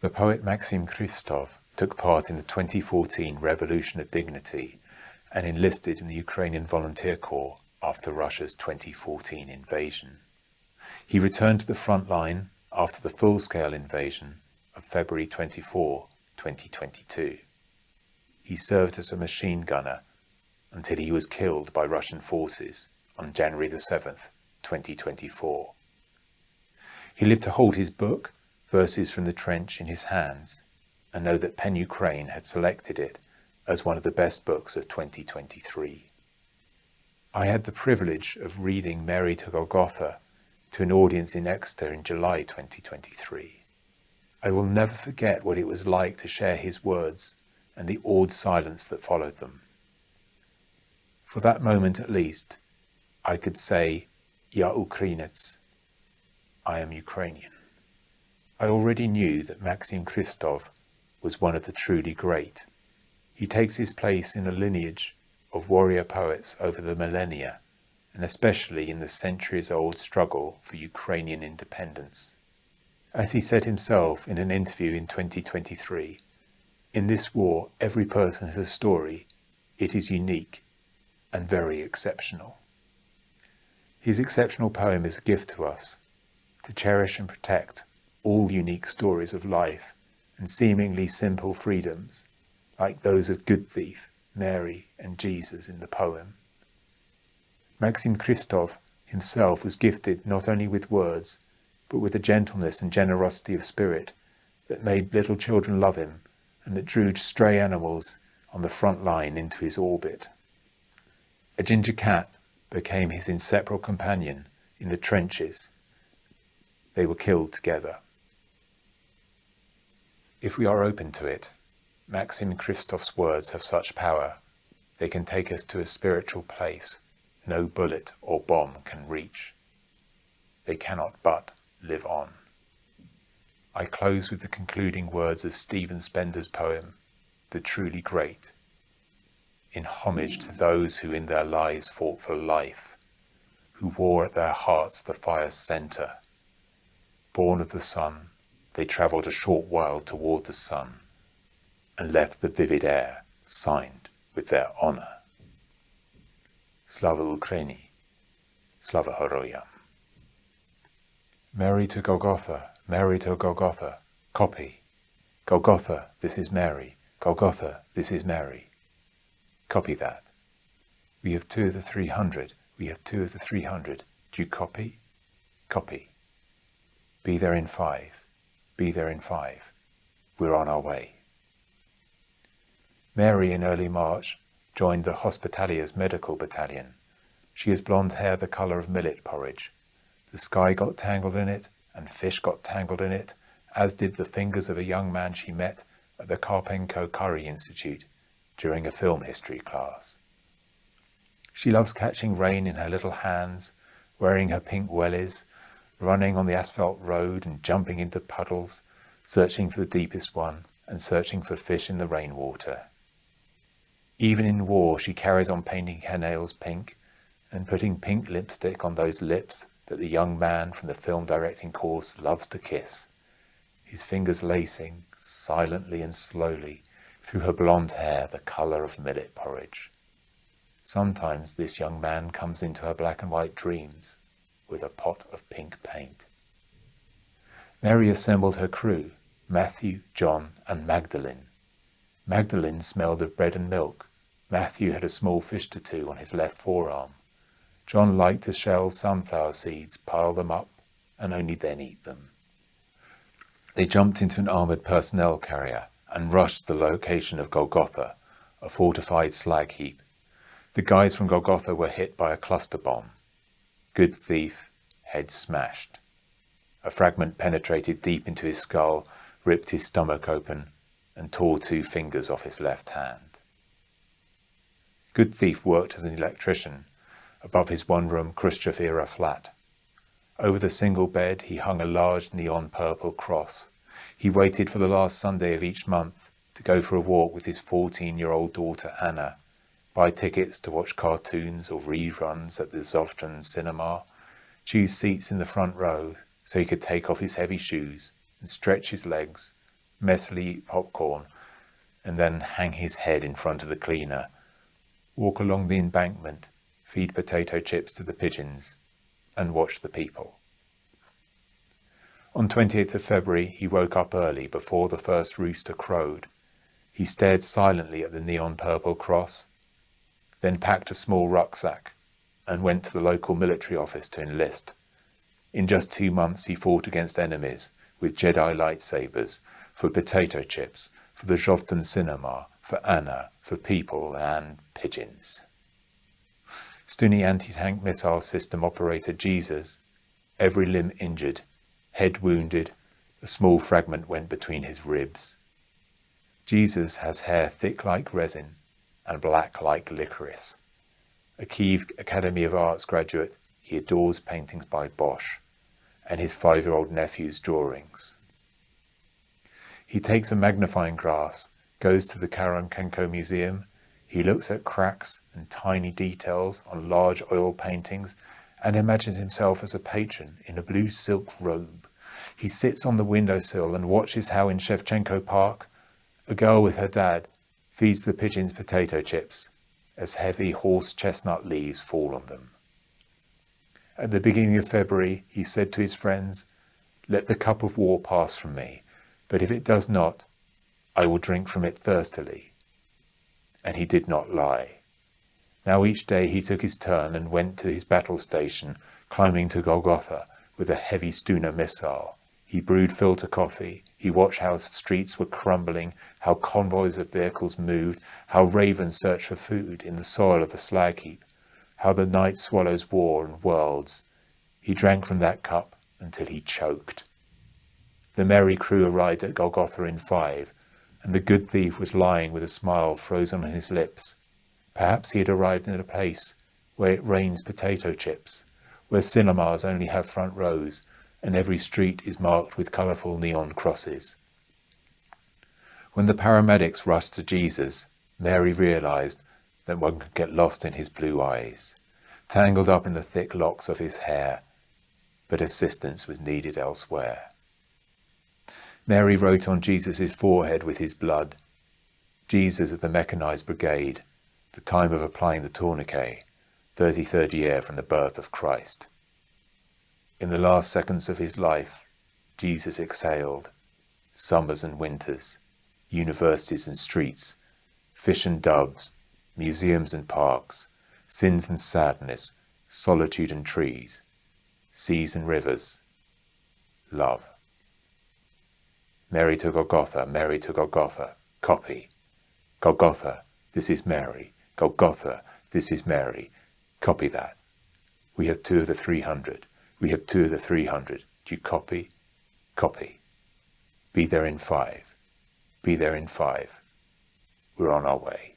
The poet Maksym Kryvtsov took part in the 2014 Revolution of Dignity and enlisted in the Ukrainian Volunteer Corps after Russia's 2014 invasion. He returned to the front line after the full-scale invasion of February 24, 2022. He served as a machine gunner until he was killed by Russian forces on January 7th, 2024. He lived to hold his book, Verses from the Trench, in his hands, and know that PEN Ukraine had selected it as one of the best books of 2023. I had the privilege of reading Mary to Golgotha to an audience in Exeter in July 2023. I will never forget what it was like to share his words and the awed silence that followed them. For that moment at least, I could say, Ya Ukrainets, I am Ukrainian. I already knew that Maksym Kryvtsov was one of the truly great. He takes his place in a lineage of warrior poets over the millennia, and especially in the centuries-old struggle for Ukrainian independence. As he said himself in an interview in 2023, in this war every person has a story, it is unique and very exceptional. His exceptional poem is a gift to us, to cherish and protect all unique stories of life and seemingly simple freedoms, like those of Good Thief, Mary and Jesus in the poem. Maksym Kryvtsov himself was gifted not only with words, but with a gentleness and generosity of spirit that made little children love him and that drew stray animals on the front line into his orbit. A ginger cat became his inseparable companion in the trenches. They were killed together. If we are open to it, Maksym Kryvtsov's words have such power, they can take us to a spiritual place no bullet or bomb can reach. They cannot but live on. I close with the concluding words of Stephen Spender's poem, The Truly Great, in homage to those who in their lives fought for life, who wore at their hearts the fire's centre. Born of the sun, they travelled a short while toward the sun, and left the vivid air signed with their honour. Slava Ukraini, Slava Horoyam. Mary to Golgotha, Mary to Golgotha, copy. Golgotha, this is Mary. Golgotha, this is Mary. Copy that. We have 2 of the 300. We have 2 of the 300. Do you copy? Copy. Be there in 5. Be there in 5. We're on our way. Mary in early March joined the Hospitaliers Medical Battalion. She has blonde hair the colour of millet porridge. The sky got tangled in it, and fish got tangled in it, as did the fingers of a young man she met at the Karpenko Curry Institute during a film history class. She loves catching rain in her little hands, wearing her pink wellies, running on the asphalt road and jumping into puddles, searching for the deepest one and searching for fish in the rainwater. Even in war, she carries on painting her nails pink and putting pink lipstick on those lips that the young man from the film directing course loves to kiss, his fingers lacing silently and slowly through her blonde hair the colour of millet porridge. Sometimes this young man comes into her black and white dreams with a pot of pink paint. Mary assembled her crew, Matthew, John and Magdalene. Magdalene smelled of bread and milk. Matthew had a small fish tattoo on his left forearm. John liked to shell sunflower seeds, pile them up, and only then eat them. They jumped into an armoured personnel carrier and rushed to the location of Golgotha, a fortified slag heap. The guys from Golgotha were hit by a cluster bomb. Good Thief, head smashed. A fragment penetrated deep into his skull, ripped his stomach open, and tore 2 fingers off his left hand. Good Thief worked as an electrician above his one-room Khrushchev-era flat. Over the single bed he hung a large neon purple cross. He waited for the last Sunday of each month to go for a walk with his 14-year-old daughter Anna, buy tickets to watch cartoons or reruns at the Zovtran cinema, choose seats in the front row so he could take off his heavy shoes and stretch his legs messily eat popcorn, and then hang his head in front of the cleaner, walk along the embankment, feed potato chips to the pigeons, and watch the people. On 28th of February, he woke up early before the first rooster crowed. He stared silently at the neon purple cross, then packed a small rucksack and went to the local military office to enlist. In just 2 months, he fought against enemies with Jedi lightsabers, for potato chips, for the Zhovton cinema, for Anna, for people and pigeons. Stuni anti-tank missile system operator Jesus, every limb injured, head wounded, a small fragment went between his ribs. Jesus has hair thick like resin and black like licorice. A Kyiv Academy of Arts graduate, he adores paintings by Bosch and his 5-year-old nephew's drawings. He takes a magnifying glass, goes to the Karankanko Museum. He looks at cracks and tiny details on large oil paintings and imagines himself as a patron in a blue silk robe. He sits on the windowsill and watches how in Shevchenko Park, a girl with her dad feeds the pigeons potato chips as heavy horse chestnut leaves fall on them. At the beginning of February, he said to his friends, "Let the cup of war pass from me, but if it does not, I will drink from it thirstily." And he did not lie. Now each day he took his turn and went to his battle station, climbing to Golgotha with a heavy Stuna missile. He brewed filter coffee. He watched how streets were crumbling, how convoys of vehicles moved, how ravens searched for food in the soil of the slag heap, how the night swallows war and worlds. He drank from that cup until he choked. The merry crew arrived at Golgotha in 5, and the good thief was lying with a smile frozen on his lips. Perhaps he had arrived in a place where it rains potato chips, where cinemas only have front rows, and every street is marked with colourful neon crosses. When the paramedics rushed to Jesus, Mary realised that one could get lost in his blue eyes, tangled up in the thick locks of his hair, but assistance was needed elsewhere. Mary wrote on Jesus' forehead with his blood, "Jesus of the Mechanised Brigade, the time of applying the tourniquet, 33rd year from the birth of Christ." In the last seconds of his life, Jesus exhaled summers and winters, universities and streets, fish and doves, museums and parks, sins and sadness, solitude and trees, seas and rivers, love. Mary to Golgotha, Mary to Golgotha, copy. Golgotha, this is Mary. Golgotha, this is Mary. Copy that. We have 2 of the 300. We have 2 of the 300. Do you copy? Copy. Be there in 5. Be there in 5. We're on our way.